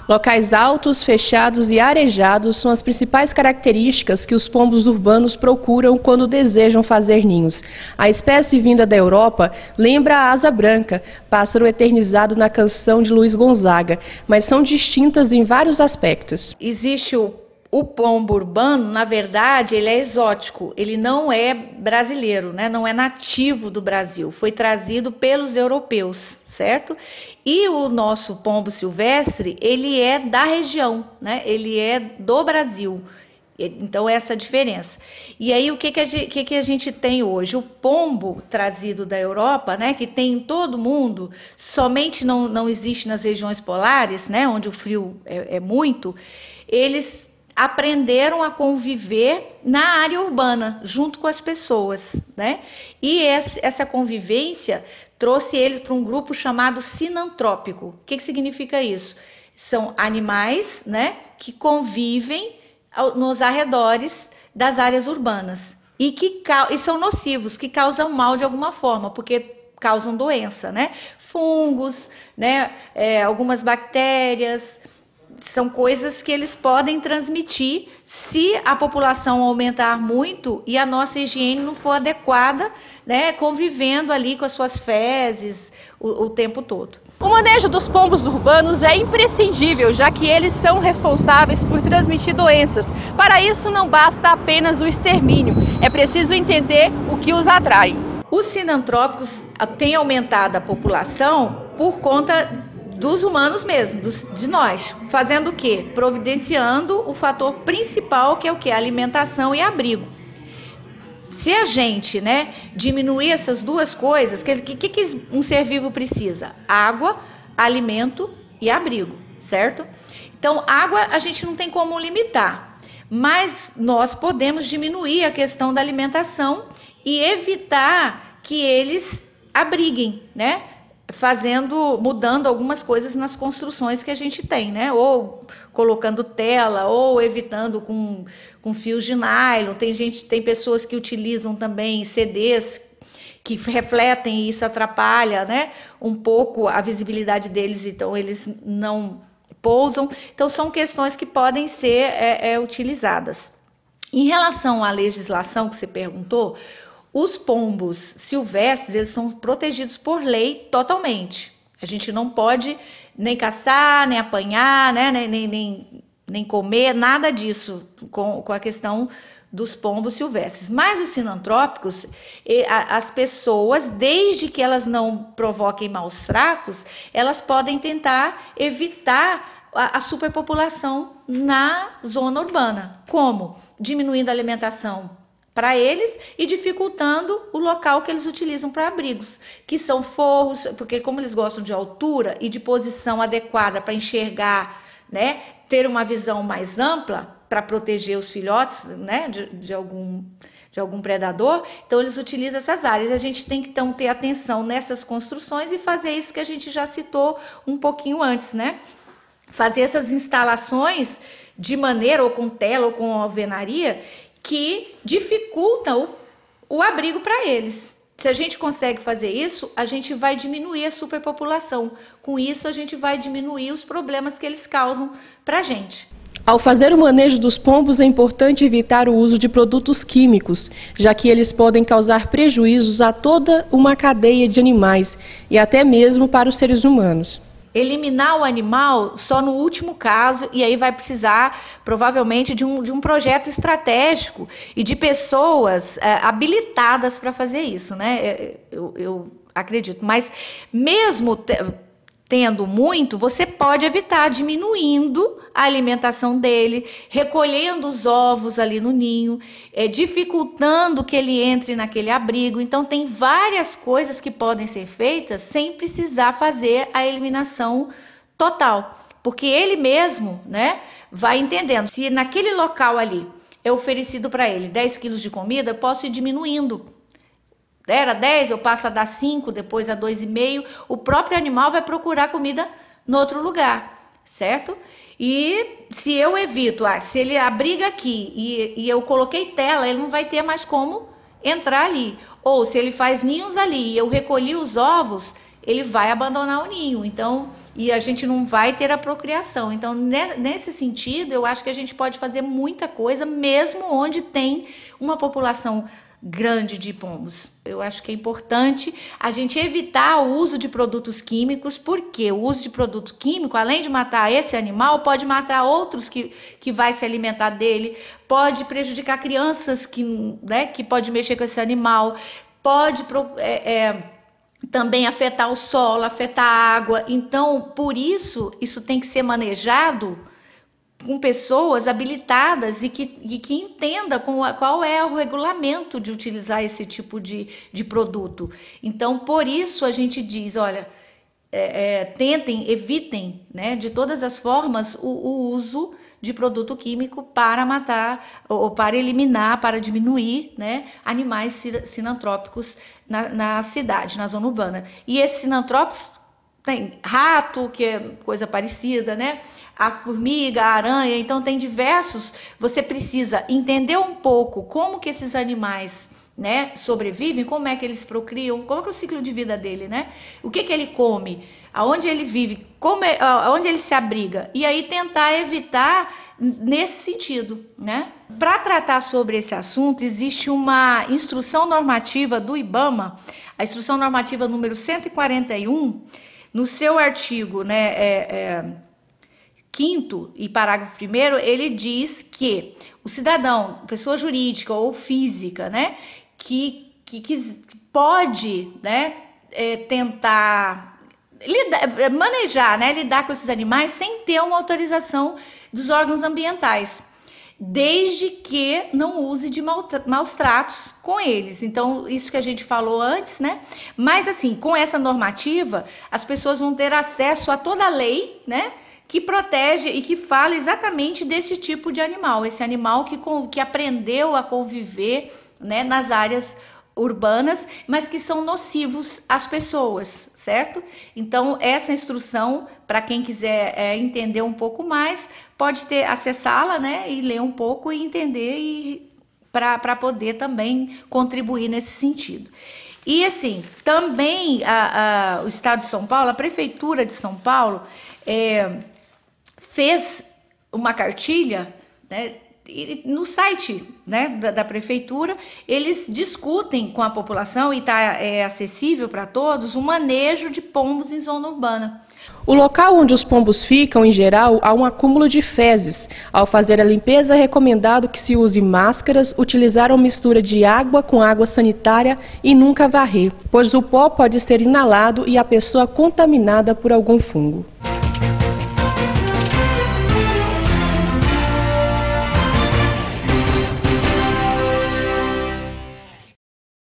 Locais altos, fechados e arejados são as principais características que os pombos urbanos procuram quando desejam fazer ninhos. A espécie vinda da Europa lembra a asa branca, pássaro eternizado na canção de Luiz Gonzaga, mas são distintas em vários aspectos. Existe o pombo urbano, na verdade, ele é exótico, ele não é brasileiro, né? Não é nativo do Brasil, foi trazido pelos europeus, certo? E o nosso pombo silvestre, ele é da região, né? Ele é do Brasil. Então, essa é a diferença. E aí, o que a gente tem hoje? O pombo trazido da Europa, né, que tem em todo mundo, somente não existe nas regiões polares, né, onde o frio é muito, eles aprenderam a conviver na área urbana, junto com as pessoas, né? E essa convivência trouxe eles para um grupo chamado sinantrópico. O que significa isso? São animais, né, que convivem nos arredores das áreas urbanas e são nocivos, que causam mal de alguma forma, porque causam doença, né? Fungos, né? Algumas bactérias, são coisas que eles podem transmitir se a população aumentar muito e a nossa higiene não for adequada, né? Convivendo ali com as suas fezes o tempo todo. O manejo dos pombos urbanos é imprescindível, já que eles são responsáveis por transmitir doenças. Para isso, não basta apenas o extermínio, é preciso entender o que os atrai. Os sinantrópicos têm aumentado a população por conta dos humanos mesmo, de nós. Fazendo o quê? Providenciando o fator principal, que é o quê? Alimentação e abrigo. Se a gente, né, diminuir essas duas coisas, que um ser vivo precisa? Água, alimento e abrigo, certo? Então, água a gente não tem como limitar, mas nós podemos diminuir a questão da alimentação e evitar que eles abriguem, né? Mudando algumas coisas nas construções que a gente tem, né? Ou colocando tela, ou evitando com fios de nylon. Tem pessoas que utilizam também CDs que refletem e isso atrapalha, né, um pouco a visibilidade deles, então eles não pousam. Então são questões que podem ser utilizadas. Em relação à legislação que você perguntou, os pombos silvestres, eles são protegidos por lei totalmente. A gente não pode nem caçar, nem apanhar, né, nem comer, nada disso com a questão dos pombos silvestres. Mas os sinantrópicos, as pessoas, desde que elas não provoquem maus tratos, elas podem tentar evitar a superpopulação na zona urbana. Como? Diminuindo a alimentação para eles e dificultando o local que eles utilizam para abrigos, que são forros, porque como eles gostam de altura e de posição adequada para enxergar, né, ter uma visão mais ampla para proteger os filhotes, né, de algum predador, então eles utilizam essas áreas. A gente tem que então ter atenção nessas construções e fazer isso que a gente já citou um pouquinho antes, né? Fazer essas instalações de maneira ou com tela ou com alvenaria que dificultam o abrigo para eles. Se a gente consegue fazer isso, a gente vai diminuir a superpopulação. Com isso, a gente vai diminuir os problemas que eles causam para a gente. Ao fazer o manejo dos pombos, é importante evitar o uso de produtos químicos, já que eles podem causar prejuízos a toda uma cadeia de animais e até mesmo para os seres humanos. Eliminar o animal só no último caso, e aí vai precisar provavelmente de um projeto estratégico e de pessoas habilitadas para fazer isso, né? Eu acredito, mas mesmo tendo muito, você pode evitar diminuindo a alimentação dele, recolhendo os ovos ali no ninho, dificultando que ele entre naquele abrigo. Então tem várias coisas que podem ser feitas sem precisar fazer a eliminação total, porque ele mesmo, né, vai entendendo. Se naquele local ali é oferecido para ele 10 quilos de comida, eu posso ir diminuindo. Era 10, eu passo a dar 5, depois a 2,5. O próprio animal vai procurar comida no outro lugar, certo? E se eu evito, se ele abriga aqui e eu coloquei tela, ele não vai ter mais como entrar ali. Ou se ele faz ninhos ali e eu recolhi os ovos, ele vai abandonar o ninho. Então, e a gente não vai ter a procriação. Então, nesse sentido, eu acho que a gente pode fazer muita coisa, mesmo onde tem uma população grande de pombos. Eu acho que é importante a gente evitar o uso de produtos químicos, porque o uso de produto químico, além de matar esse animal, pode matar outros que vai se alimentar dele, pode prejudicar crianças que pode mexer com esse animal, pode também afetar o solo, afetar a água. Então, por isso tem que ser manejado com pessoas habilitadas e que entenda qual é o regulamento de utilizar esse tipo de produto. Então, por isso a gente diz, olha, evitem, né, de todas as formas o uso de produto químico para matar ou para eliminar, para diminuir, né, animais sinantrópicos na cidade, na zona urbana. E esses sinantrópicos tem rato, que é coisa parecida, né? A formiga, a aranha, então tem diversos. Você precisa entender um pouco como que esses animais, né, sobrevivem, como é que eles procriam, como é que é o ciclo de vida dele, né? O que ele come, aonde ele vive, aonde ele se abriga, e aí tentar evitar nesse sentido, né? Para tratar sobre esse assunto, existe uma instrução normativa do IBAMA, a instrução normativa número 141, no seu artigo, né, 5º e parágrafo 1º, ele diz que o cidadão, pessoa jurídica ou física, né, que pode, né, tentar manejar, né, lidar com esses animais sem ter uma autorização dos órgãos ambientais, desde que não use de maus tratos com eles. Então, isso que a gente falou antes, né? Mas, assim, com essa normativa, as pessoas vão ter acesso a toda a lei, né, que protege e que fala exatamente desse tipo de animal, esse animal que aprendeu a conviver, né, nas áreas urbanas, mas que são nocivos às pessoas, certo? Então, essa instrução, para quem quiser entender um pouco mais, pode acessá-la, né, e ler um pouco e entender, para poder também contribuir nesse sentido. E assim, também o Estado de São Paulo, a Prefeitura de São Paulo, fez uma cartilha, né, no site, né, da prefeitura, eles discutem com a população e está acessível para todos o manejo de pombos em zona urbana. O local onde os pombos ficam, em geral, há um acúmulo de fezes. Ao fazer a limpeza, é recomendado que se use máscaras, utilizar uma mistura de água com água sanitária e nunca varrer, pois o pó pode ser inalado e a pessoa contaminada por algum fungo.